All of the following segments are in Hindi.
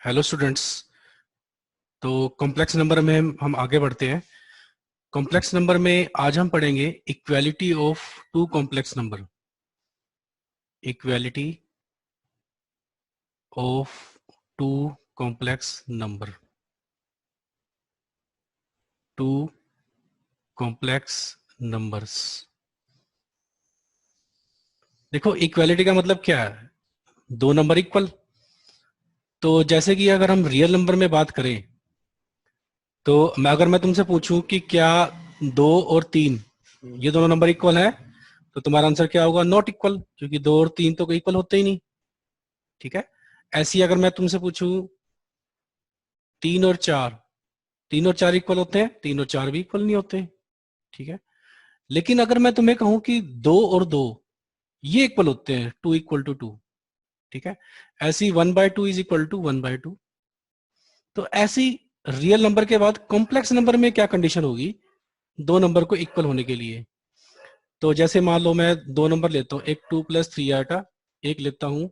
Hello students. तो कॉम्प्लेक्स नंबर में हम आगे बढ़ते हैं। कॉम्प्लेक्स नंबर में आज हम पढ़ेंगे equality of two complex number. Equality of two complex number. Two complex numbers. देखो, इक्वालिटी का मतलब क्या है? दो नंबर इक्वल। तो जैसे कि अगर हम रियल नंबर में बात करें, तो अगर मैं तुमसे पूछूं कि क्या 2 और 3 ये दोनों नंबर इक्वल है, तो तुम्हारा आंसर क्या होगा? नॉट इक्वल, क्योंकि 2 और 3 तो इक्वल होते ही नहीं। ठीक है। ऐसी अगर मैं तुमसे पूछूं 3 और 4, 3 और 4 इक्वल होते हैं? 3 और 4 भी इक्वल नहीं होते। ठीक है। लेकिन अगर मैं तुम्हें कहूं कि 2 और 2 ये इक्वल होते हैं, 2 = 2। ठीक है। ऐसी 1/2 = 1/2। तो ऐसी रियल नंबर के बाद कॉम्प्लेक्स नंबर में क्या कंडीशन होगी दो नंबर को इक्वल होने के लिए? तो जैसे मान लो मैं दो नंबर लेता हूं, एक 2 + 3 आटा, एक लेता हूं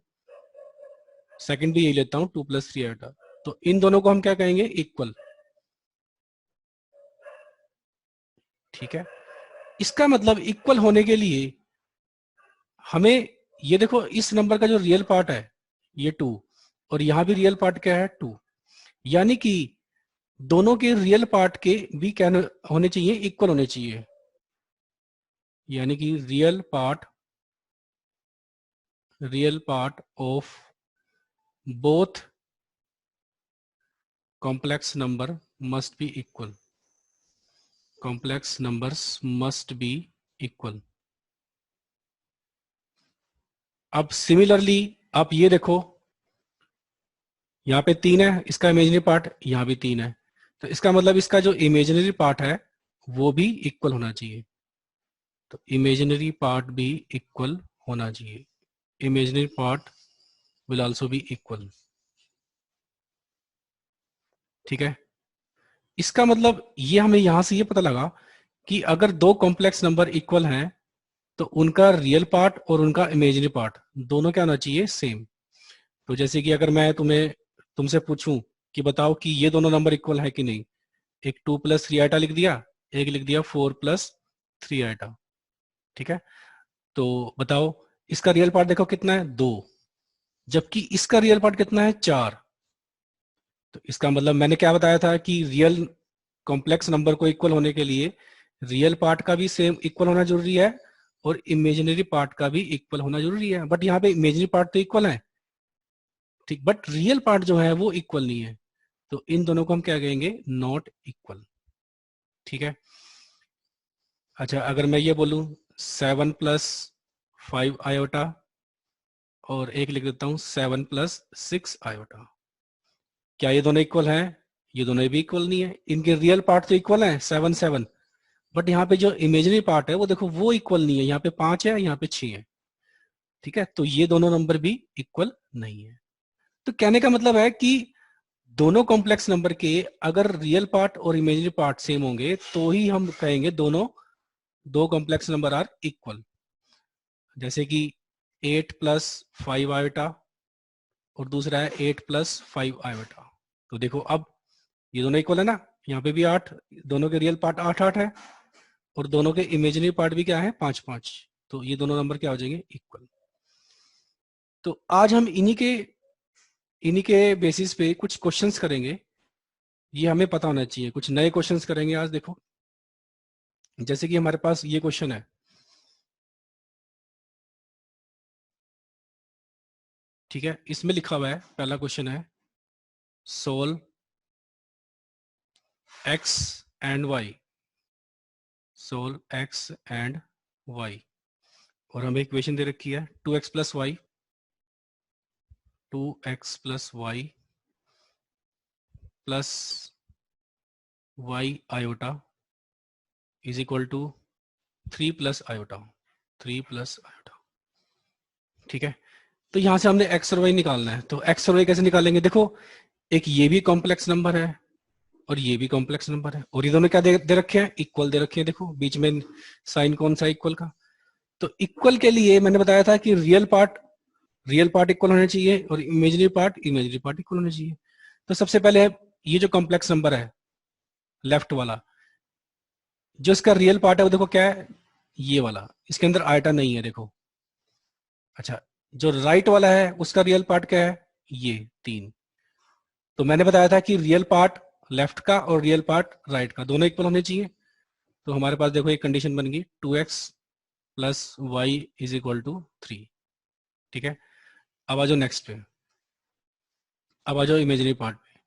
सेकंड भी यही लेता हूं 2 + 3 आटा। तो इन दोनों को हम क्या कहेंगे? इक्वल। ठीक है। इसका मतलब इक्वल होने के लिए हमें, ये देखो, इस नंबर का जो रियल पार्ट है ये 2, और यहां भी रियल पार्ट क्या है? 2। यानी कि दोनों के रियल पार्ट के भी क्या होने चाहिए? इक्वल होने चाहिए। यानी कि real part of both complex number must be equal. Complex numbers must be equal. अब सिमिलरली आप ये देखो, यहाँ पे 3 है, इसका इमेजिनरी पार्ट यहाँ भी 3 है। तो इसका मतलब इसका जो इमेजिनरी पार्ट है वो भी इक्वल होना चाहिए। तो इमेजिनरी पार्ट भी इक्वल होना चाहिए। Imaginary part will also be equal. ठीक है। इसका मतलब ये हमें यहां से ये पता लगा कि अगर दो कॉम्प्लेक्स नंबर इक्वल हैं तो उनका रियल पार्ट और उनका इमेजिनरी पार्ट दोनों क्या होना चाहिए? सेम। तो जैसे कि अगर मैं तुमसे पूछूं कि बताओ कि ये दोनों नंबर इक्वल है कि नहीं, एक 2 + 3 आटा लिख दिया, एक लिख दिया 4 + 3 आटा। ठीक है। तो बताओ, इसका रियल पार्ट देखो कितना है? 2। जबकि इसका रियल पार्ट कितना है? 4। तो इसका मतलब मैंने क्या बताया था कि रियल कॉम्प्लेक्स नंबर को इक्वल होने के लिए रियल पार्ट का भी सेम इक्वल होना जरूरी है और इमेजिनरी पार्ट का भी इक्वल होना जरूरी है। बट यहाँ पे इमेजिनरी पार्ट तो इक्वल है, ठीक, बट रियल पार्ट जो है वो इक्वल नहीं है। तो इन दोनों को हम क्या कहेंगे? Not equal. ठीक है। अच्छा, अगर मैं ये बोलूं 7 + 5 आयोटा और एक लिख देता हूं 7 + 6 आयोटा, क्या ये दोनों इक्वल हैं? ये दोनों भी इक्वल नहीं है। इनके रियल पार्ट तो इक्वल है 7 7, बट यहाँ पे जो इमेजिनरी पार्ट है वो देखो वो इक्वल नहीं है। यहाँ पे 5 है, यहाँ पे 6 है। ठीक है। तो ये दोनों नंबर भी इक्वल नहीं है। तो कहने का मतलब है कि दोनों कॉम्प्लेक्स नंबर के अगर रियल पार्ट और इमेजिनरी पार्ट सेम होंगे तो ही हम कहेंगे दोनों दो कॉम्प्लेक्स नंबर आर इक्वल। जैसे कि 8 + 5 आयोटा और दूसरा है 8 + 5 आयोटा। तो देखो अब ये दोनों इक्वल है ना, यहाँ पे भी 8, दोनों के रियल पार्ट 8 8 है और दोनों के इमेजिनरी पार्ट भी क्या है? 5 5। तो ये दोनों नंबर क्या हो जाएंगे? इक्वल। तो आज हम इन्हीं के बेसिस पे कुछ क्वेश्चंस करेंगे। ये हमें पता होना चाहिए, कुछ नए क्वेश्चंस करेंगे आज। देखो, जैसे कि हमारे पास ये क्वेश्चन है। ठीक है। इसमें लिखा हुआ है, पहला क्वेश्चन है solve x and y। Solve x and y। और हमें इक्वेशन दे रखी है 2x + y plus y iota is equal to 3 + iota. 3 + iota. ठीक है। तो यहां से हमने x और y निकालना है। तो x और y कैसे निकालेंगे? देखो, एक ये भी कॉम्प्लेक्स नंबर है और ये भी कॉम्प्लेक्स नंबर है, और ये दोनों क्या दे रखे हैं? इक्वल दे रखे हैं। देखो बीच में साइन कौन सा इक्वल का? तो इक्वल के लिए मैंने बताया था कि रियल पार्ट इक्वल होना चाहिए और इमेजिनरी पार्ट इक्वल होना चाहिए। तो सबसे पहले ये जो कॉम्प्लेक्स नंबर है लेफ्ट वाला, जो इसका रियल पार्ट है वो देखो क्या है, ये वाला, इसके अंदर आयटा नहीं है देखो। अच्छा, जो राइट वाला है उसका रियल पार्ट क्या है, ये 3। तो मैंने बताया था कि रियल पार्ट लेफ्ट का और रियल पार्ट राइट का दोनों इक्वल होने चाहिए। तो हमारे पास देखो एक कंडीशन बन गई, 2x plus y is equal to 3। ठीक है, अब आ जाओ नेक्स्ट पे, अब आ जाओ इमेजिनरी पार्ट पे।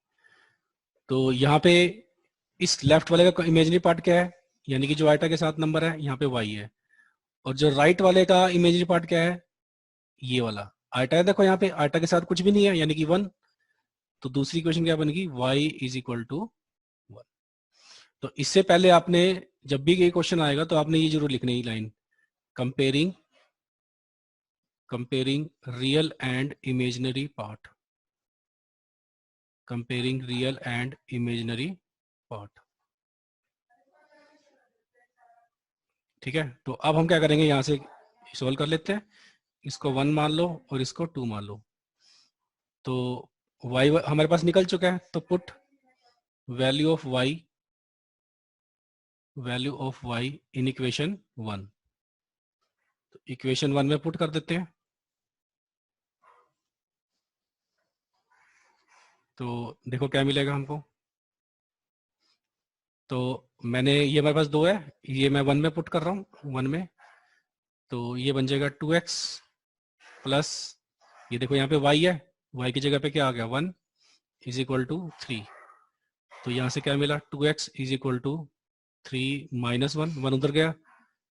तो यहाँ पे इस लेफ्ट वाले का इमेजिनरी पार्ट क्या है, यानी कि जो आयटा के साथ नंबर है यहाँ पे y है, और जो राइट वाले का इमेजिनरी पार्ट क्या है, ये वाला आयटा है। देखो यहाँ पे आयटा के साथ कुछ भी नहीं है, यानी कि 1। तो दूसरी क्वेश्चन क्या बनेगी, y इज इक्वल टू 1। तो इससे पहले आपने जब भी ये क्वेश्चन आएगा तो आपने ये जरूर लिखनी है line, comparing real and imaginary part, comparing real and imaginary part. ठीक है, तो अब हम क्या करेंगे, यहां से सॉल्व कर लेते हैं। इसको 1 मान लो और इसको 2 मान लो। तो y हमारे पास निकल चुका है, तो put value of y in equation 1। तो इक्वेशन 1 में पुट कर देते हैं। तो देखो क्या मिलेगा हमको। तो मैंने, ये मेरे पास 2 है, ये मैं 1 में पुट कर रहा हूँ 1 में। तो ये बन जाएगा 2x प्लस, ये देखो यहाँ पे y है, y की जगह पे क्या आ गया 1 इज इक्वल टू 3। तो यहाँ से क्या मिला, 2x is equal to 3 minus 1 उधर गया,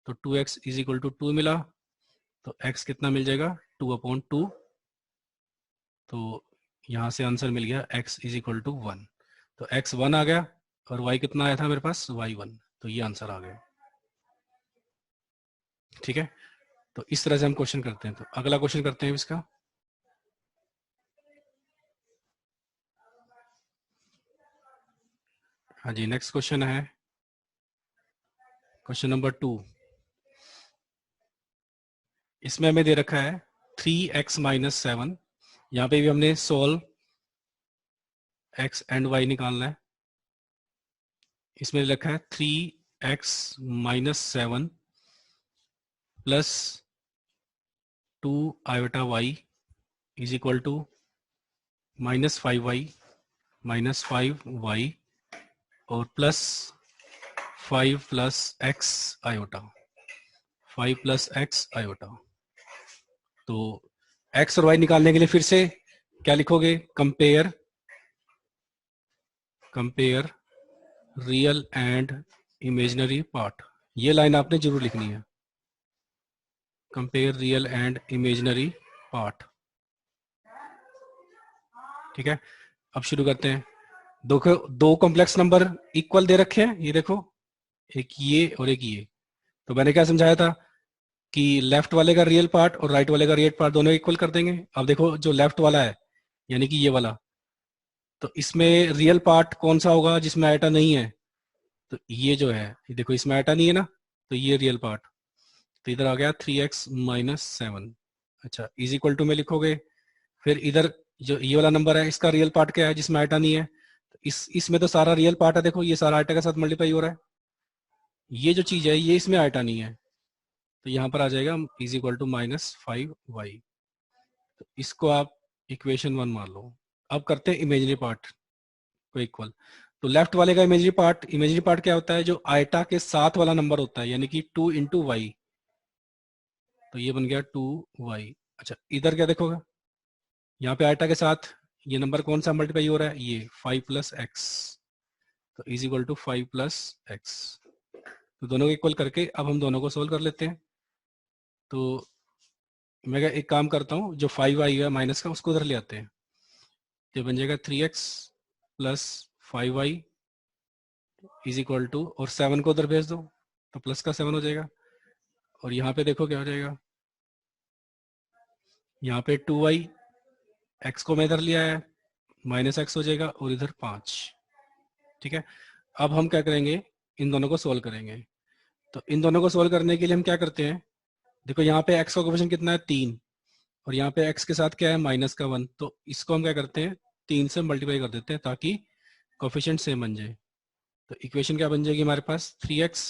तो 2x इज इक्वल टू 2 मिला। तो x कितना मिल जाएगा, 2/2। तो यहाँ से आंसर मिल गया x इज इक्वल टू 1। तो x 1 आ गया और y कितना आया था मेरे पास, y 1। तो ये आंसर आ गया। ठीक है, तो इस तरह से हम क्वेश्चन करते हैं। तो अगला क्वेश्चन करते हैं इसका। हाँ जी, नेक्स्ट क्वेश्चन है क्वेश्चन नंबर 2। इसमें हमें दे रखा है 3x माइनस 7। यहाँ पे भी हमने सोल्व x एंड y निकालना है। इसमें लिखा है 3x minus 7 plus 2 iota y is equal to -5y minus 5y और plus 5 plus x iota, 5 plus x iota. तो x और y निकालने के लिए फिर से क्या लिखोगे, compare real and imaginary part. ये लाइन आपने जरूर लिखनी है, compare real and imaginary part. ठीक है, अब शुरू करते हैं। दो कॉम्प्लेक्स नंबर इक्वल दे रखे हैं, ये देखो, एक ये और एक ये। तो मैंने क्या समझाया था कि लेफ्ट वाले का रियल पार्ट और राइट वाले का रियल पार्ट दोनों इक्वल कर देंगे। अब देखो जो लेफ्ट वाला है यानी कि ये वाला, तो इसमें रियल पार्ट कौन सा होगा जिसमें आयटा नहीं है, तो ये जो है, ये देखो इसमें आयटा नहीं है ना, तो ये रियल पार्ट। तो इधर आ गया 3x माइनस 7। अच्छा, इज इक्वल टू में लिखोगे। फिर इधर जो ये वाला नंबर है इसका रियल पार्ट क्या है जिसमें आयटा नहीं है, तो इसमें तो सारा रियल पार्ट है, देखो ये सारा आयटा के साथ मल्टीप्लाई हो रहा है। ये जो चीज है ये इसमें आयटा नहीं है, तो यहाँ पर आ जाएगा इज इक्वल टू -5y। तो इसको आप इक्वेशन 1 मान लो। अब करते हैं इमेजिनरी पार्ट को इक्वल। तो लेफ्ट वाले का इमेजिनरी पार्ट क्या होता है, जो आयटा के साथ वाला नंबर होता है, यानी कि 2 इंटू वाई। तो ये बन गया 2y। अच्छा, इधर क्या देखोगे, यहाँ पे आयटा के साथ ये नंबर कौन सा मल्टीप्लाई हो रहा है, ये 5 प्लस एक्स। तो is equal to 5 plus x. तो दोनों को इक्वल करके अब हम दोनों को सोल्व कर लेते हैं। तो मैं एक काम करता हूँ, जो 5 आई है माइनस का उसको उधर ले आते हैं। तो बन जाएगा 3x plus 5y is equal to, और 7 को उधर भेज दो तो प्लस का 7 हो जाएगा। और यहाँ पे देखो क्या हो जाएगा, यहाँ पे 2y, x को मैं इधर लिया है, माइनस एक्स हो जाएगा, और इधर 5। ठीक है, अब हम क्या करेंगे, इन दोनों को सोल्व करेंगे। तो इन दोनों को सोल्व करने के लिए हम क्या करते हैं, देखो यहाँ पे x का कोएफिशिएंट कितना है 3, और यहाँ पे x के साथ क्या है -1। तो इसको हम क्या करते हैं, 3 से मल्टीप्लाई कर देते हैं ताकि कोफिशिएंट सेम बन जाए। तो इक्वेशन क्या बन जाएगी हमारे पास, 3x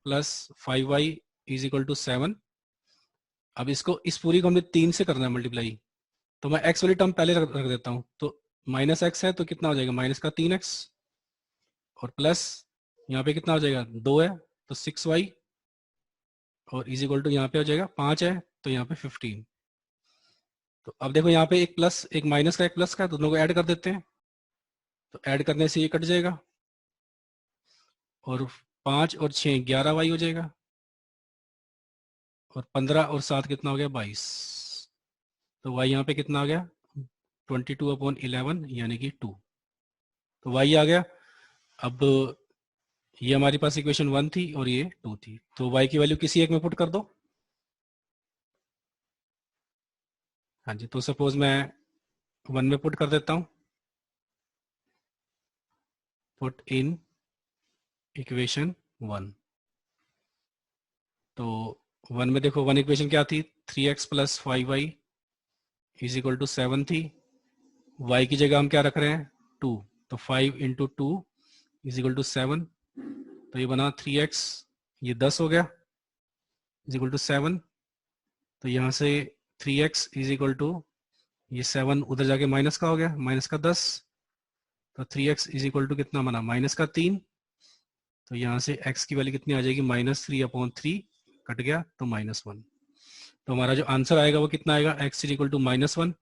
plus 5y is equal to 7। अब इसको इस पूरी को हमने 3 से करना है मल्टीप्लाई, तो मैं x वाली टर्म पहले रख देता हूँ। तो माइनस एक्स है तो कितना हो जाएगा, माइनस का 3x, और प्लस यहाँ पे कितना हो जाएगा, 2 है तो 6y, और इज इक्वल टू यहाँ पे हो जाएगा 5 है तो यहाँ पे 15। तो अब देखो यहाँ पे एक प्लस एक माइनस का एक प्लस का, दोनों को ऐड कर देते हैं। तो ऐड करने से ये कट जाएगा, और 5 और 6 11y हो जाएगा, और 15 और 7 कितना हो गया, 22। तो y यहाँ पे कितना आ गया, 22/11 यानी कि 2। तो y आ गया। अब ये हमारे पास इक्वेशन 1 थी और ये 2 थी, तो y की वैल्यू किसी एक में पुट कर दो। हाँ जी, तो सपोज मैं 1 में पुट कर देता हूँ, पुट इन इक्वेशन 1। तो 1 में देखो 1 इक्वेशन क्या थी, 3x plus 5y is equal to 7 थी। y की जगह हम क्या रख रहे हैं, 2, तो 5 इंटू 2 इज इक्वल टू 7। तो ये बना 3x, ये 10 हो गया, इज इक्वल टू 7। तो यहाँ से 3x इज इक्वल टू ये 7 उधर जाके माइनस का हो गया, माइनस का 10। तो 3x इज इक्वल टू कितना बना, माइनस का 3। तो यहाँ से x की वैल्यू कितनी आ जाएगी, -3/3 कट गया तो -1। तो हमारा जो आंसर आएगा वो कितना आएगा, x इज इक्वल टू -1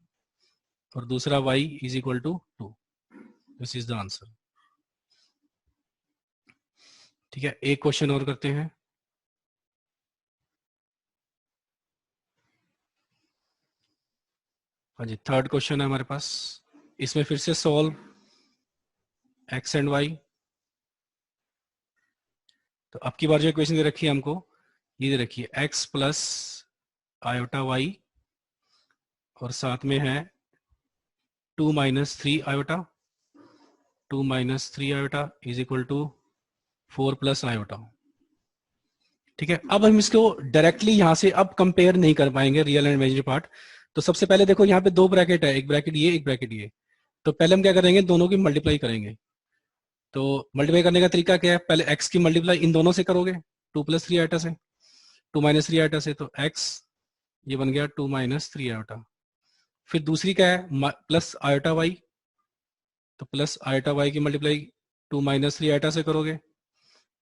और दूसरा y is equal to 2। This is the answer. ठीक है, एक क्वेश्चन और करते हैं। हाँ जी, थर्ड क्वेश्चन है हमारे पास। इसमें फिर से सॉल्व x एंड y। तो अब की बार जो इक्वेशन दे रखी है हमको, ये दे रखी है x प्लस आयोटा y, और साथ में है 2 minus 3 iota, 2 minus 3 iota is equal to 4 plus iota. ठीक है, अब हम इसको डायरेक्टली यहां से अब कंपेयर नहीं कर पाएंगे रियल एंड इमेजिनरी पार्ट। तो सबसे पहले देखो यहाँ पे 2 ब्रैकेट है, एक ब्रैकेट ये एक ब्रैकेट ये। तो पहले हम क्या करेंगे, दोनों की मल्टीप्लाई करेंगे। तो मल्टीप्लाई करने का तरीका क्या है, पहले x की मल्टीप्लाई इन दोनों से करोगे, 2 प्लस 3 आयोटा से, 2 माइनस 3 आयोटा से, तो x ये बन गया 2 माइनस 3 आयोटा। फिर दूसरी क्या है, प्लस आयोटा y, तो प्लस आयोटा y की मल्टीप्लाई 2 माइनस 3 आयोटा से करोगे,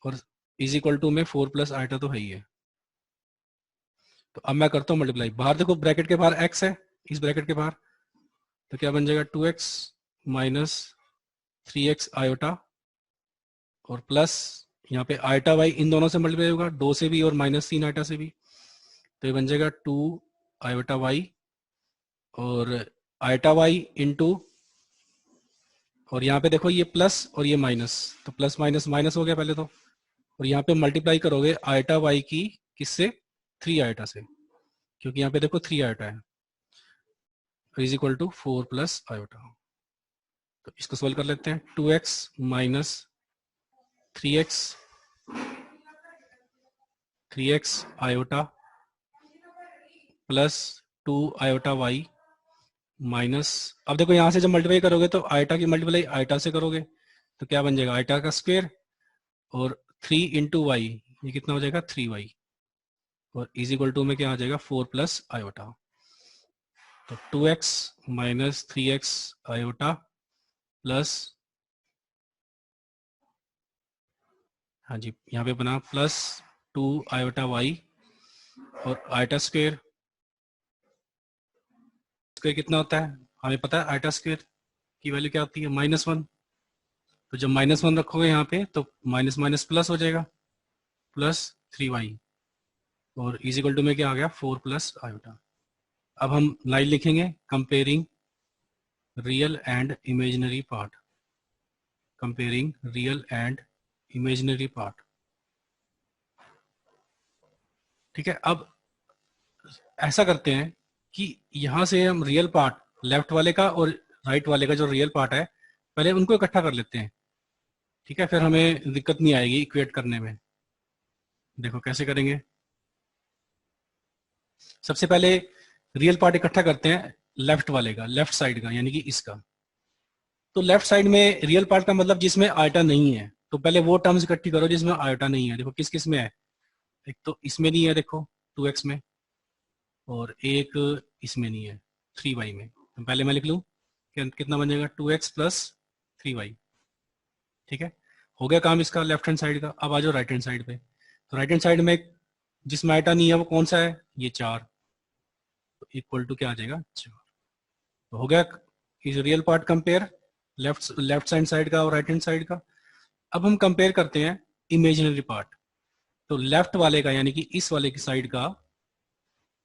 और इज इक्वल टू में 4 प्लस आयोटा तो है ही है। तो अब मैं करता हूँ मल्टीप्लाई, बाहर देखो ब्रैकेट के बाहर x है, इस ब्रैकेट के बाहर, तो क्या बन जाएगा 2x माइनस 3x आयोटा, और प्लस यहाँ पे आयोटा y इन दोनों से मल्टीप्लाई होगा, 2 से भी और -3 आयोटा से भी। तो ये बन जाएगा 2 आयोटा y, और आयोटा y इंटू, और यहाँ पे देखो ये प्लस और ये माइनस, तो प्लस माइनस माइनस हो गया पहले तो, और यहाँ पे मल्टीप्लाई करोगे आयोटा y की किससे, 3 आयोटा से, क्योंकि यहाँ पे देखो 3 आयोटा है, is equal to 4 plus iota. तो इसको सोल्व कर लेते हैं, 2x minus 3x, 3x iota plus 2 iota y minus, अब देखो यहां से जब मल्टीप्लाई करोगे तो आयोटा की मल्टीप्लाई आयोटा से करोगे, तो क्या बन जाएगा, आयोटा का स्क्वायर, और 3 इंटू वाई, ये कितना हो जाएगा 3y, और इज इक्वल टू में क्या आ जाएगा 4 प्लस आयोटा। तो 2x minus 3x iota plus, हाँ जी यहाँ पे बना प्लस 2 आयोटा y, और आयोटा स्क्वायर, स्क्वायर कितना होता है हमें पता है, आयोटा स्क्वायर की वैल्यू क्या होती है, -1। तो जब -1 रखोगे यहाँ पे तो माइनस माइनस प्लस हो जाएगा, प्लस 3y, और इज इक्वल टू में क्या आ गया 4 प्लस आयोटा। अब हम लाइन लिखेंगे, comparing real and imaginary part, comparing real and imaginary part. ठीक है, अब ऐसा करते हैं कि यहां से हम रियल पार्ट, लेफ्ट वाले का और राइट वाले का जो रियल पार्ट है, पहले उनको इकट्ठा कर लेते हैं। ठीक है, फिर हमें दिक्कत नहीं आएगी इक्वेट करने में। देखो कैसे करेंगे, सबसे पहले रियल पार्ट इकट्ठा करते हैं लेफ्ट वाले का, लेफ्ट साइड का, यानी कि इसका। तो लेफ्ट साइड में रियल पार्ट का मतलब जिसमें आयटा नहीं है, तो पहले वो टर्म्स इकट्ठी करो जिसमें आयटा नहीं है। देखो किस किस में है, एक तो इसमें नहीं है देखो 2x में, और एक इसमें नहीं है 3y में। तो पहले मैं लिख लूँ कितना बन जाएगा 2x प्लस 3y। ठीक है, हो गया काम इसका लेफ्ट हैंड साइड का। अब आ जाओ राइट हैंड साइड पे। तो राइट हैंड साइड में जिसमें आयटा नहीं है वो कौन सा है, ये 4, तो इक्वल टू क्या आ जाएगा 4। तो हो गया इस real part compare left hand side का और राइट हैंड साइड का। अब हम कंपेयर करते हैं इमेजिनरी पार्ट। तो लेफ्ट वाले का यानी कि इस वाले की साइड का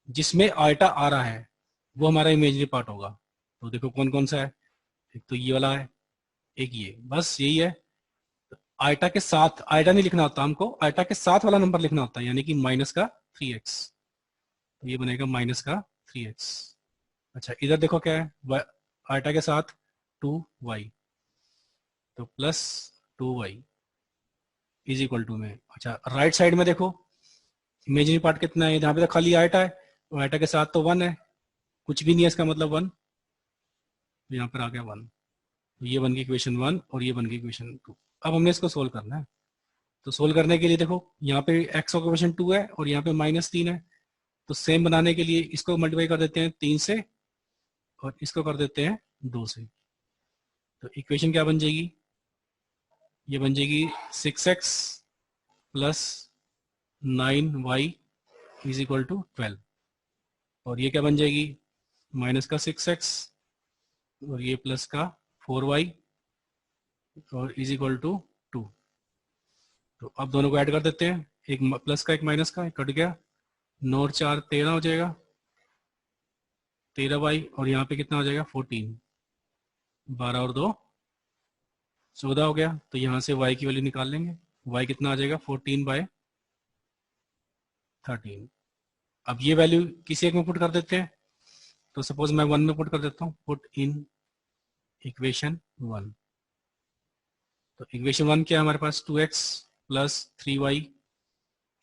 जिसमें आयटा आ रहा है वो हमारा इमेजिनरी पार्ट होगा। तो देखो कौन कौन सा है, एक तो ये वाला है, एक ये, बस यही है। आयटा के साथ, आयटा नहीं लिखना होता हमको, आयटा के साथ वाला नंबर लिखना होता है, यानी कि माइनस का 3x। तो ये बनेगा माइनस का 3x। अच्छा इधर देखो क्या है, आयटा के साथ 2y, तो plus 2y is equal to में। अच्छा राइट साइड में देखो इमेजिनरी पार्ट कितना है, जहां पे तो खाली आयटा है, तो आयटा के साथ तो 1 है, कुछ भी नहीं है इसका मतलब 1, तो यहाँ पर आ गया 1। तो ये बन गई इक्वेशन 1 और ये बन गई इक्वेशन 2। अब हमने इसको सोल्व करना है। तो सोल्व करने के लिए देखो यहाँ पे x का इक्वेशन 2 है और यहाँ पे -3 है, तो सेम बनाने के लिए इसको मल्टीप्लाई कर देते हैं 3 से और इसको कर देते हैं 2 से। तो इक्वेशन क्या बन जाएगी, ये बन जाएगी 6x plus 9y is equal to 12। और ये क्या बन जाएगी, माइनस का 6x और ये प्लस का 4y और इज इक्वल टू 2। तो अब दोनों को ऐड कर देते हैं, एक प्लस का एक माइनस का, कट गया, 9 और 4 13 हो जाएगा, 13y और यहाँ पे कितना हो जाएगा 14, 12 और 2 14 हो गया। तो यहाँ से y की वैल्यू निकाल लेंगे, y कितना आ जाएगा 14/13। अब ये वैल्यू किसी एक में पुट कर देते हैं, तो सपोज मैं 1 में पुट कर देता हूँ, पुट इन इक्वेशन 1। तो इक्वेशन 1 क्या है हमारे पास, 2x plus 3y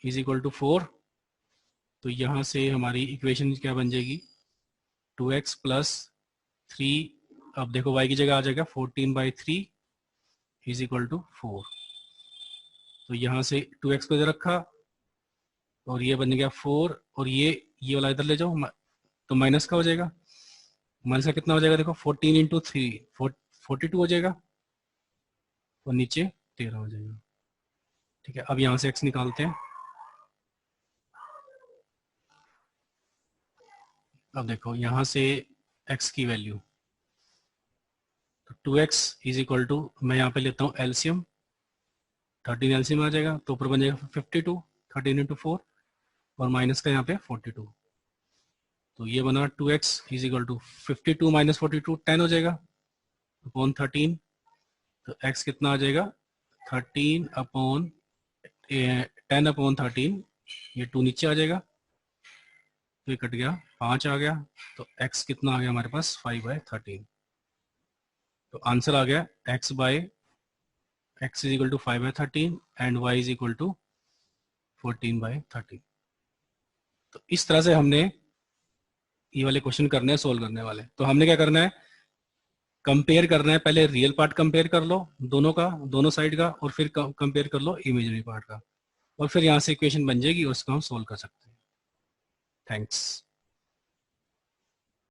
is equal to 4। तो यहाँ से हमारी इक्वेशन क्या बन जाएगी, 2x प्लस 3, अब देखो y की जगह आ जाएगा 14/3 इज इक्वल टू 4। तो यहाँ से 2x को इधर रखा और ये बन गया 4 और ये वाला इधर ले जाओ, तो माइनस का हो जाएगा, माइनस का कितना हो जाएगा देखो 14 इंटू 3 42 हो जाएगा और नीचे 13 हो जाएगा। ठीक है, अब यहाँ से x निकालते हैं। अब देखो यहाँ से x की वैल्यू, तो 2x इज इक्वल टू, मैं यहाँ पे लेता हूँ एलसीएम, 13 एलसीएम आ जाएगा, तो ऊपर बन जाएगा 52, 13 इंटू 4 और माइनस का यहाँ पे 42। तो ये बना 2x is equal to 52 minus 42 10 हो जाएगा अपॉन 13। तो x कितना आ जाएगा 13 अपॉन 10 अपॉन 13, ये 2 नीचे आ जाएगा, तो ये कट गया, 5 आ गया। तो x कितना आ गया हमारे पास 5/13। तो आंसर आ गया x is equal to 5/13 and y is equal to 14/13। तो इस तरह से हमने ये वाले क्वेश्चन करने हैं, सोल्व करने वाले। तो हमने क्या करना है, कंपेयर करना है, पहले रियल पार्ट कंपेयर कर लो दोनों का, दोनों साइड का, और फिर कंपेयर कर लो इमेजिनरी पार्ट का, और फिर यहाँ से इक्वेशन बन जाएगी और उसको हम सोल्व कर सकते हैं। थैंक्स।